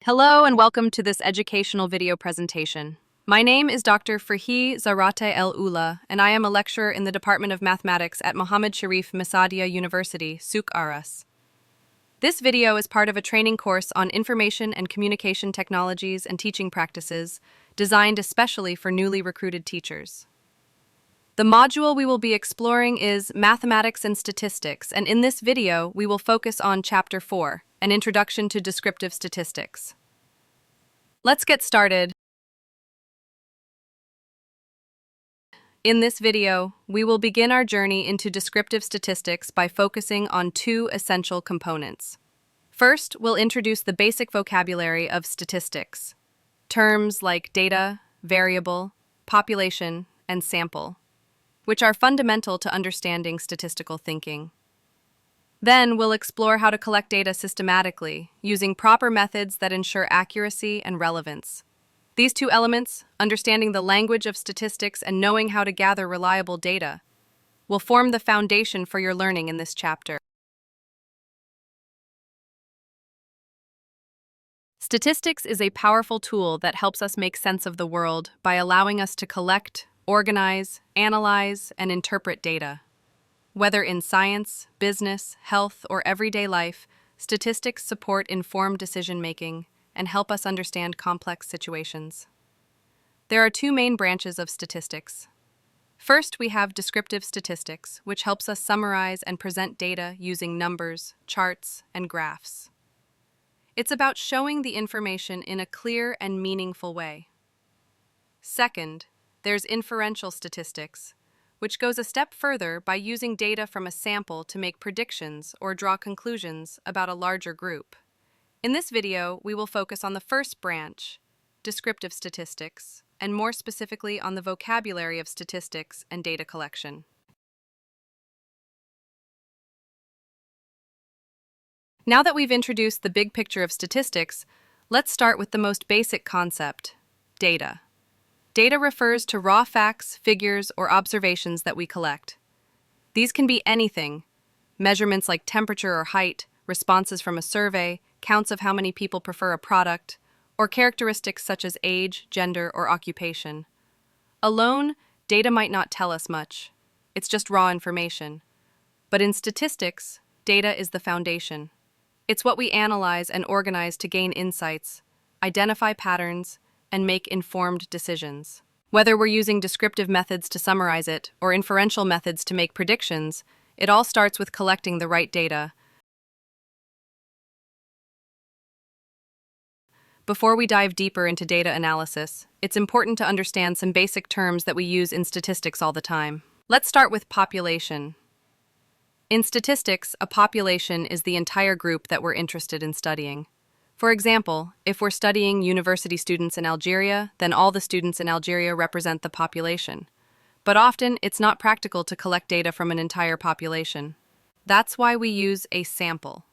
Hello and welcome to this educational video presentation. My name is Dr.Frihi Zahrate ElOula, and I am a lecturer in the Department of Mathematics at Mohamed Cherif Messadia University, Souk, Ahras. This video is part of a training course on information and communication technologies and teaching practices, designed especially for newly recruited teachers. The module we will be exploring is Mathematics and Statistics, and in this video, we will focus on Chapter 4, An Introduction to Descriptive Statistics. Let's get started. In this video, we will begin our journey into descriptive statistics by focusing on two essential components. First, we'll introduce the basic vocabulary of statistics. Terms like data, variable, population, and sample, which are fundamental to understanding statistical thinking. Then we'll explore how to collect data systematically, using proper methods that ensure accuracy and relevance. These two elements, understanding the language of statistics and knowing how to gather reliable data, will form the foundation for your learning in this chapter. Statistics is a powerful tool that helps us make sense of the world by allowing us to collect, organize, analyze, and interpret data. Whether in science, business, health, or everyday life, statistics support informed decision-making and help us understand complex situations. There are two main branches of statistics. First, we have descriptive statistics, which helps us summarize and present data using numbers, charts, and graphs. It's about showing the information in a clear and meaningful way. Second, there's inferential statistics, which goes a step further by using data from a sample to make predictions or draw conclusions about a larger group. In this video, we will focus on the first branch, descriptive statistics, and more specifically on the vocabulary of statistics and data collection. Now that we've introduced the big picture of statistics, let's start with the most basic concept, data. Data refers to raw facts, figures, or observations that we collect. These can be anything: measurements like temperature or height, responses from a survey, counts of how many people prefer a product, or characteristics such as age, gender, or occupation. Alone, data might not tell us much. It's just raw information. But in statistics, data is the foundation. It's what we analyze and organize to gain insights, identify patterns, and make informed decisions. Whether we're using descriptive methods to summarize it or inferential methods to make predictions, it all starts with collecting the right data. Before we dive deeper into data analysis, it's important to understand some basic terms that we use in statistics all the time. Let's start with population. In statistics, a population is the entire group that we're interested in studying. For example, if we're studying university students in Algeria, then all the students in Algeria represent the population. But often, it's not practical to collect data from an entire population. That's why we use a sample,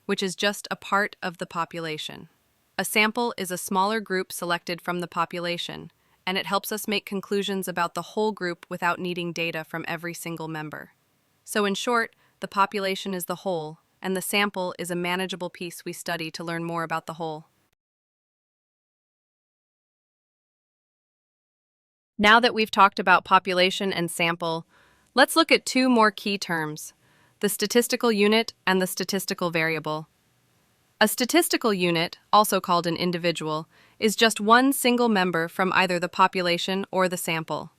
which is just a part of the population. A sample is a smaller group selected from the population, and it helps us make conclusions about the whole group without needing data from every single member. So in short, the population is the whole, and the sample is a manageable piece we study to learn more about the whole. Now that we've talked about population and sample, let's look at two more key terms: the statistical unit and the statistical variable. A statistical unit, also called an individual, is just one single member from either the population or the sample.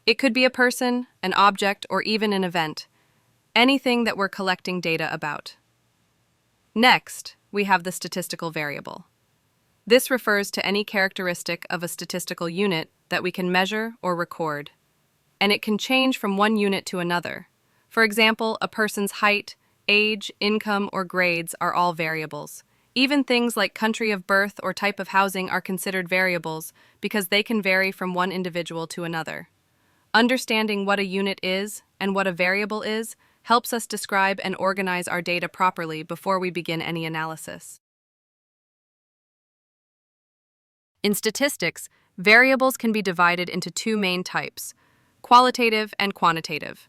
It could be a person, an object, or even an event. Anything that we're collecting data about. Next, we have the statistical variable. This refers to any characteristic of a statistical unit that we can measure or record, and it can change from one unit to another. For example, a person's height, age, income, or grades are all variables. Even things like country of birth or type of housing are considered variables because they can vary from one individual to another. Understanding what a unit is and what a variable is helps us describe and organize our data properly before we begin any analysis. In statistics, variables can be divided into two main types: qualitative and quantitative.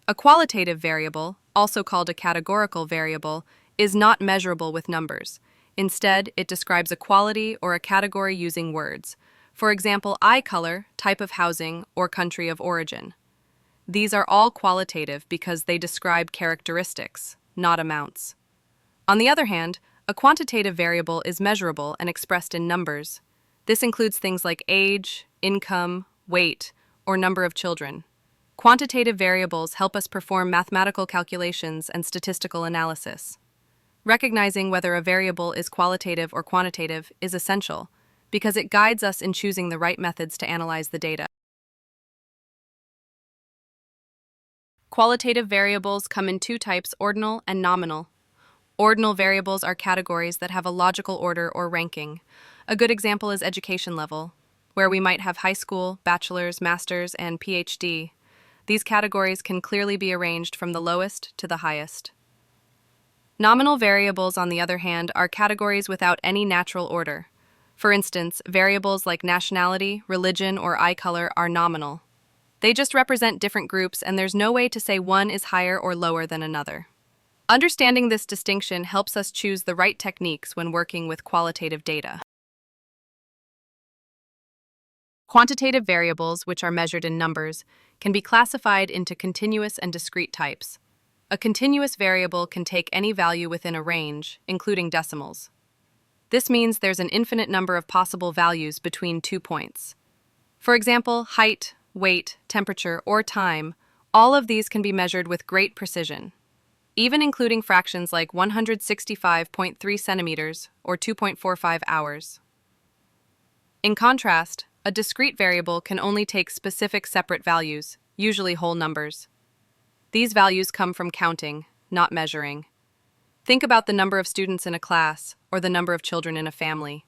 A qualitative variable, also called a categorical variable, is not measurable with numbers. Instead, it describes a quality or a category using words. For example, eye color, type of housing, or country of origin. These are all qualitative because they describe characteristics, not amounts. On the other hand, a quantitative variable is measurable and expressed in numbers. This includes things like age, income, weight, or number of children. Quantitative variables help us perform mathematical calculations and statistical analysis. Recognizing whether a variable is qualitative or quantitative is essential because it guides us in choosing the right methods to analyze the data. Qualitative variables come in two types, ordinal and nominal. Ordinal variables are categories that have a logical order or ranking. A good example is education level, where we might have high school, bachelor's, master's, and PhD. These categories can clearly be arranged from the lowest to the highest. Nominal variables, on the other hand, are categories without any natural order. For instance, variables like nationality, religion, or eye color are nominal. They just represent different groups, and there's no way to say one is higher or lower than another. Understanding this distinction helps us choose the right techniques when working with qualitative data. Quantitative variables, which are measured in numbers, can be classified into continuous and discrete types. A continuous variable can take any value within a range, including decimals. This means there's an infinite number of possible values between 2 points. For example, height, weight, temperature, or time, all of these can be measured with great precision, even including fractions like 165.3 centimeters or 2.45 hours. In contrast, a discrete variable can only take specific separate values, usually whole numbers. These values come from counting, not measuring. Think about the number of students in a class or the number of children in a family.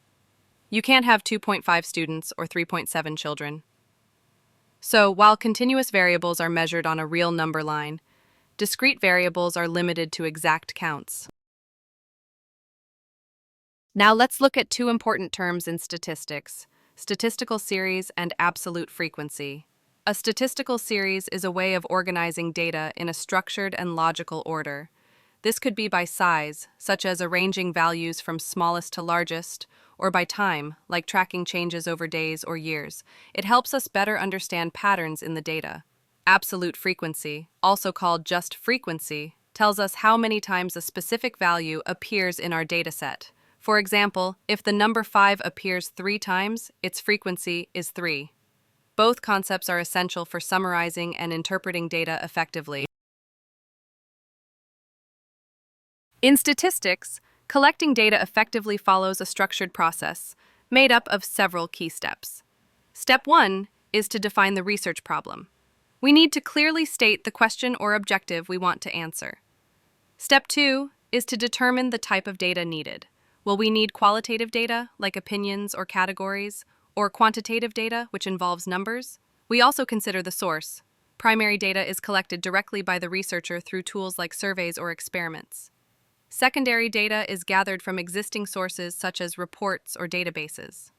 You can't have 2.5 students or 3.7 children. So, while continuous variables are measured on a real number line, discrete variables are limited to exact counts. Now let's look at two important terms in statistics: statistical series and absolute frequency. A statistical series is a way of organizing data in a structured and logical order. This could be by size, such as arranging values from smallest to largest, or by time, like tracking changes over days or years. It helps us better understand patterns in the data. Absolute frequency, also called just frequency, tells us how many times a specific value appears in our dataset. For example, if the number 5 appears 3 times, its frequency is 3. Both concepts are essential for summarizing and interpreting data effectively. In statistics, collecting data effectively follows a structured process made up of several key steps. Step 1 is to define the research problem. We need to clearly state the question or objective we want to answer. Step 2 is to determine the type of data needed. Will we need qualitative data, like opinions or categories, or quantitative data, which involves numbers? We also consider the source. Primary data is collected directly by the researcher through tools like surveys or experiments. Secondary data is gathered from existing sources such as reports or databases.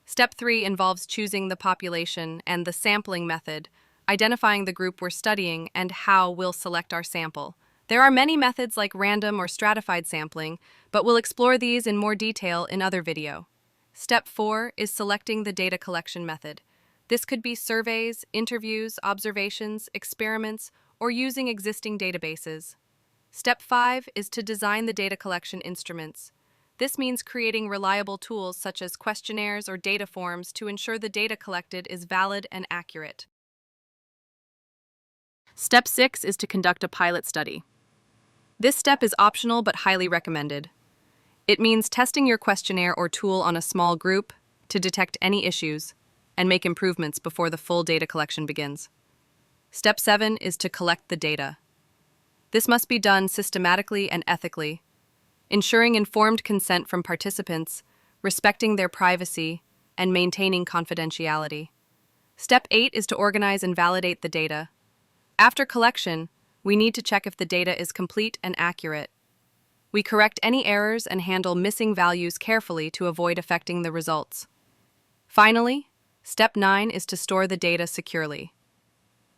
Step 3 involves choosing the population and the sampling method, identifying the group we're studying and how we'll select our sample. There are many methods like random or stratified sampling, but we'll explore these in more detail in other video. Step 4 is selecting the data collection method. This could be surveys, interviews, observations, experiments, or using existing databases. Step 5 is to design the data collection instruments. This means creating reliable tools such as questionnaires or data forms to ensure the data collected is valid and accurate. Step 6 is to conduct a pilot study. This step is optional but highly recommended. It means testing your questionnaire or tool on a small group to detect any issues and make improvements before the full data collection begins. Step 7 is to collect the data. This must be done systematically and ethically, ensuring informed consent from participants, respecting their privacy, and maintaining confidentiality. Step 8 is to organize and validate the data. After collection, we need to check if the data is complete and accurate. We correct any errors and handle missing values carefully to avoid affecting the results. Finally, step 9 is to store the data securely.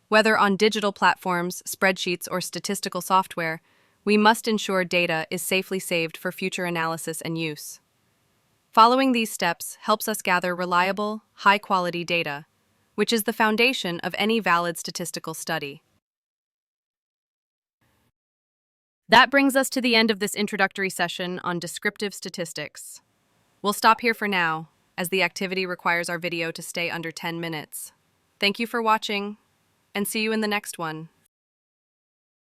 Whether on digital platforms, spreadsheets, or statistical software, We must ensure data is safely saved for future analysis and use. Following these steps helps us gather reliable, high-quality data, which is the foundation of any valid statistical study. That brings us to the end of this introductory session on descriptive statistics. We'll stop here for now, as the activity requires our video to stay under 10 minutes. Thank you for watching, and see you in the next one.